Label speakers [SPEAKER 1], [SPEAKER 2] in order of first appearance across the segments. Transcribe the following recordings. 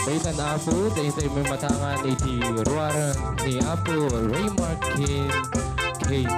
[SPEAKER 1] Daytan Apo, daytay may matangan iti ruaran ni Apo Raymark King Kate.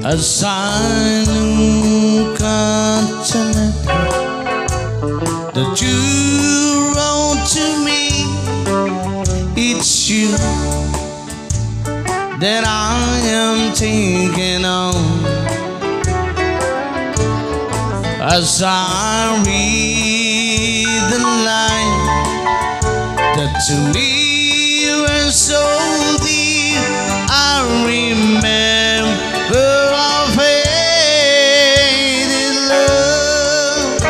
[SPEAKER 2] As I look at your letter that you wrote to me, it's you that I am thinking of. As I read the line that to me were so dear, I remember our faded love.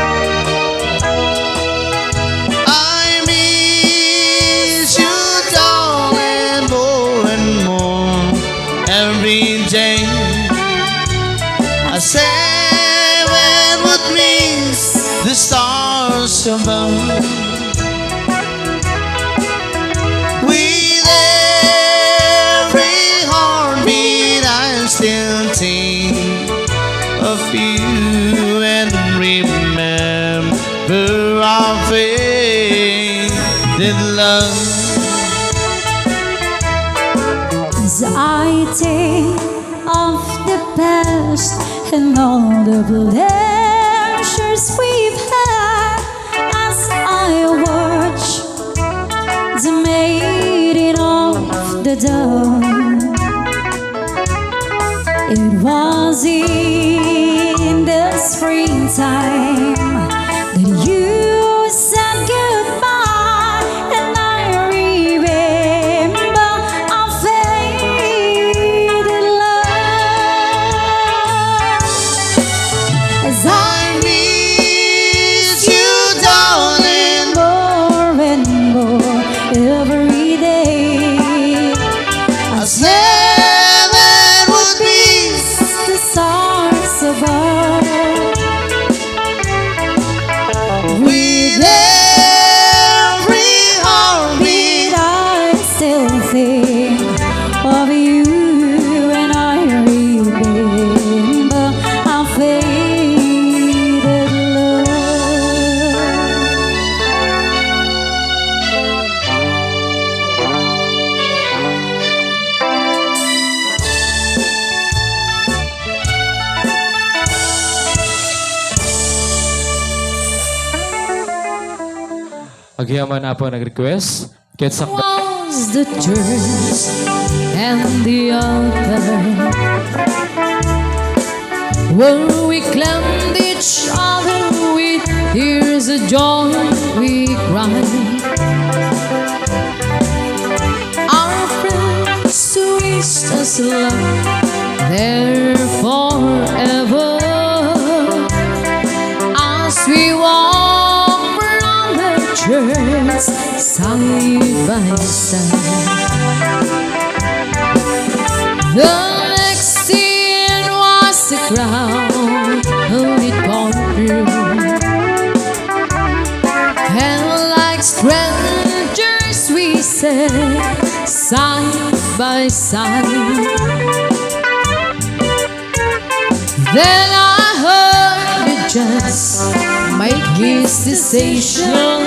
[SPEAKER 2] I miss you, darling, more and more every day. I say what means the stars above. With every heartbeat I still think of you and remember our faded love.
[SPEAKER 3] As I think of the past and all the pleasures we've had, as I watch the mating of the dawn, it was in the springtime that you said goodbye, and I remember our faded love.
[SPEAKER 1] Agyaman na po nag-request. Ketsak
[SPEAKER 3] Was the church and the altar where we claimed each other with tears of joy we cried. Our friends who wished us luck there forever as we walk around the church side by side. The next scene was the crowd with courtroom, and like strangers we sat side by side. Then I heard the judge make his decision,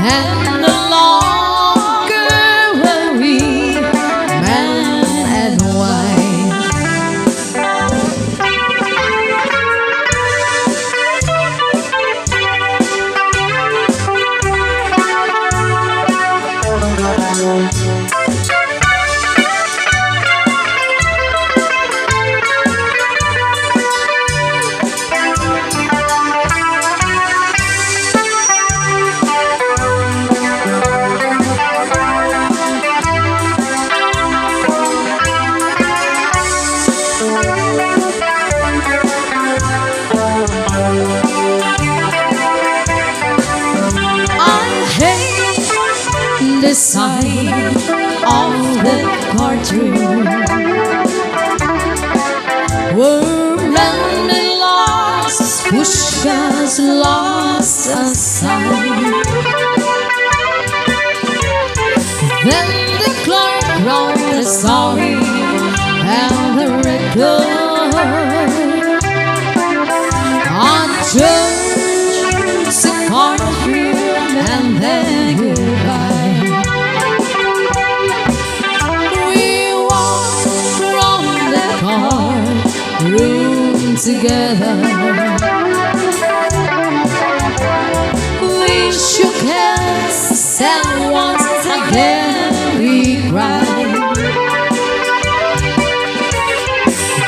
[SPEAKER 3] and the longer were we, man and wife. The side of the courtroom were many lost, pushed us, lost aside. Then the clerk wrote the story and the record. Our church, the courtroom, and then goodbye. Room together, we shook hands and once again we cried.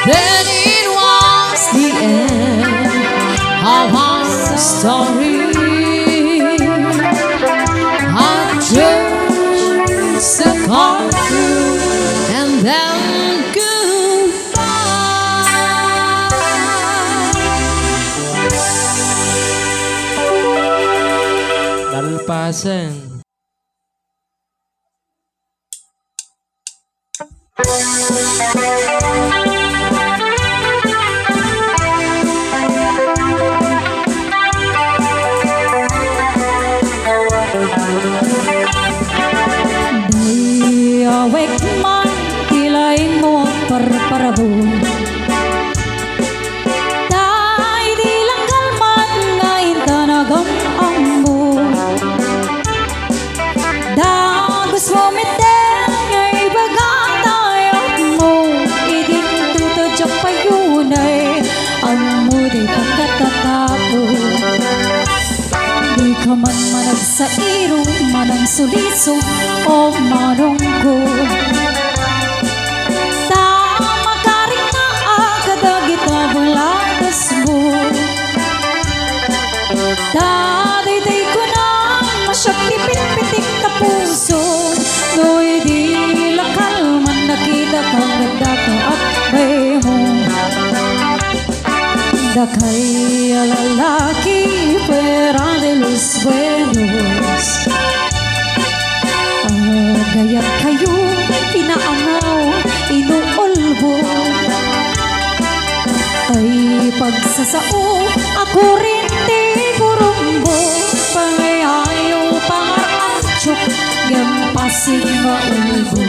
[SPEAKER 3] Then it was the end of our story. Our church, the courtroom, and then
[SPEAKER 1] Alpasan.
[SPEAKER 3] Di awek man kilain mo parparahon. Dai di langgal man ngayon tanagam ang mo. Dagos mo meten ngay bagatayot mo. Idin tutudyak pa yun ay ang mo di pagkatatapo. Di ka man manag sa iro, manang suliso o manong ko. Tama ka rin na agad buladas mo. Daday ko na masyagipit-pitik na puso. No'y di lakal man nakita kang ganda ka at bay mo. Dakay lalaki pera de los buenos. Gaya't kayo inaangaw, inuulbo. Ay pagsasao, ako rin di kurumbo. Pangayayo pangarachok, gampasing maulbo.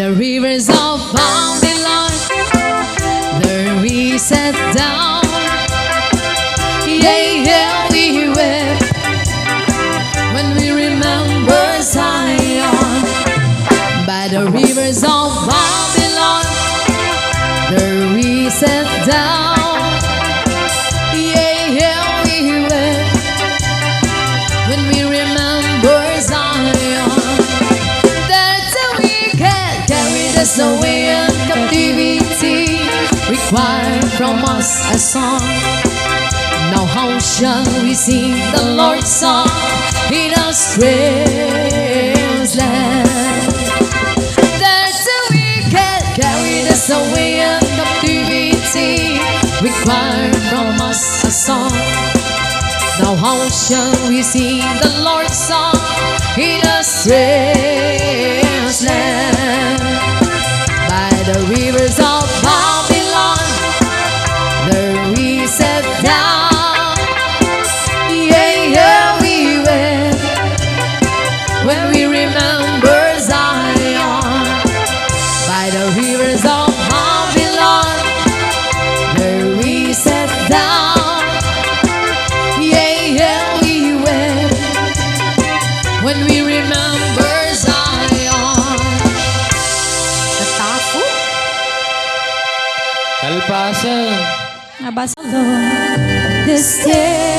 [SPEAKER 3] the rivers of Babylon, there we sat down. Yeah, yeah, we wept when we remember Zion. By the rivers of Babylon, there we sat down. Yeah, yeah, we wept when we remember Zion. That's the wicked carried us away in captivity, required from us a song. Now how shall we sing the Lord's song in a strange land? There's the wicked carried us away in captivity, required from us a song. Now how shall we sing the Lord's song in a strange land? By the rivers of Babylon, there we sat down. When we remember Zion, by the rivers of Babylon, there we sat down. Yeah, yeah, we wept when we remember Zion. Natapo?
[SPEAKER 1] Kalpasa.
[SPEAKER 3] Nabasa the stairway.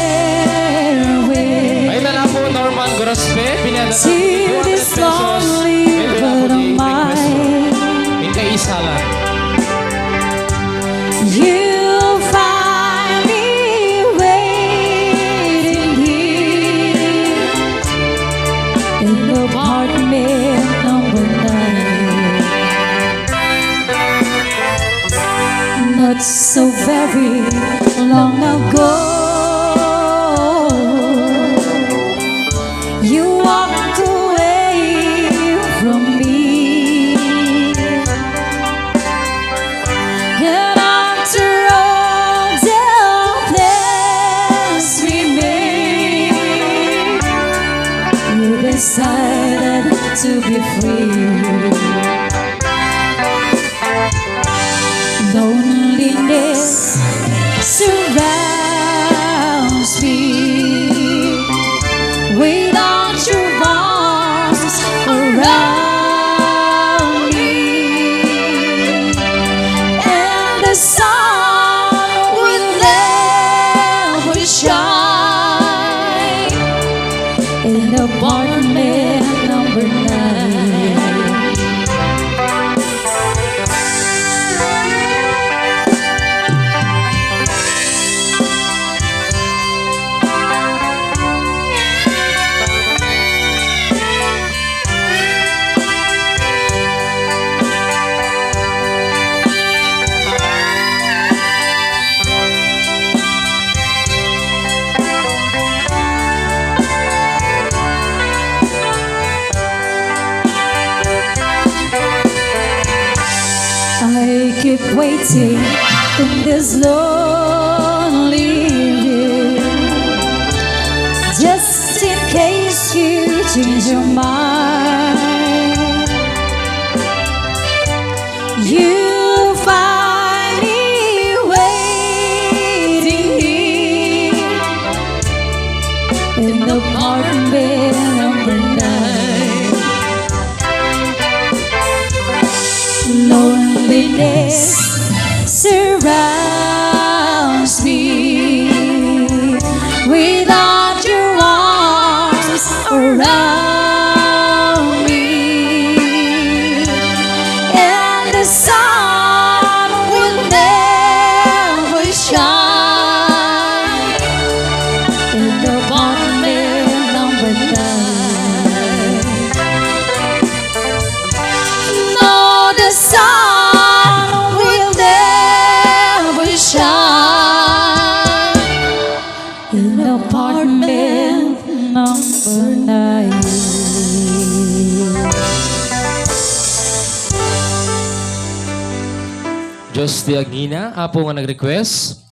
[SPEAKER 1] Ay na po Norman Grospe. Pinada
[SPEAKER 3] To this lonely world of mine,
[SPEAKER 1] kay isa lang.
[SPEAKER 3] you'll find me waiting here in apartment number 9. Not so very long ago, you walked away from me, and after all the plans we made, you decided to be free. Loneliness surrounds me, without your arms around me, and the sun will never shine in apartment number 9. I keep waiting in this lonely room, just in case you change your mind. You'll find me waiting here in apartment number 9. Loneliness surrounds me, without your arms around me, and the sun will never shine in apartment number 9. No, the sun will never shine in apartment number 9.
[SPEAKER 1] Diyos di Agina, apo nga nag-request.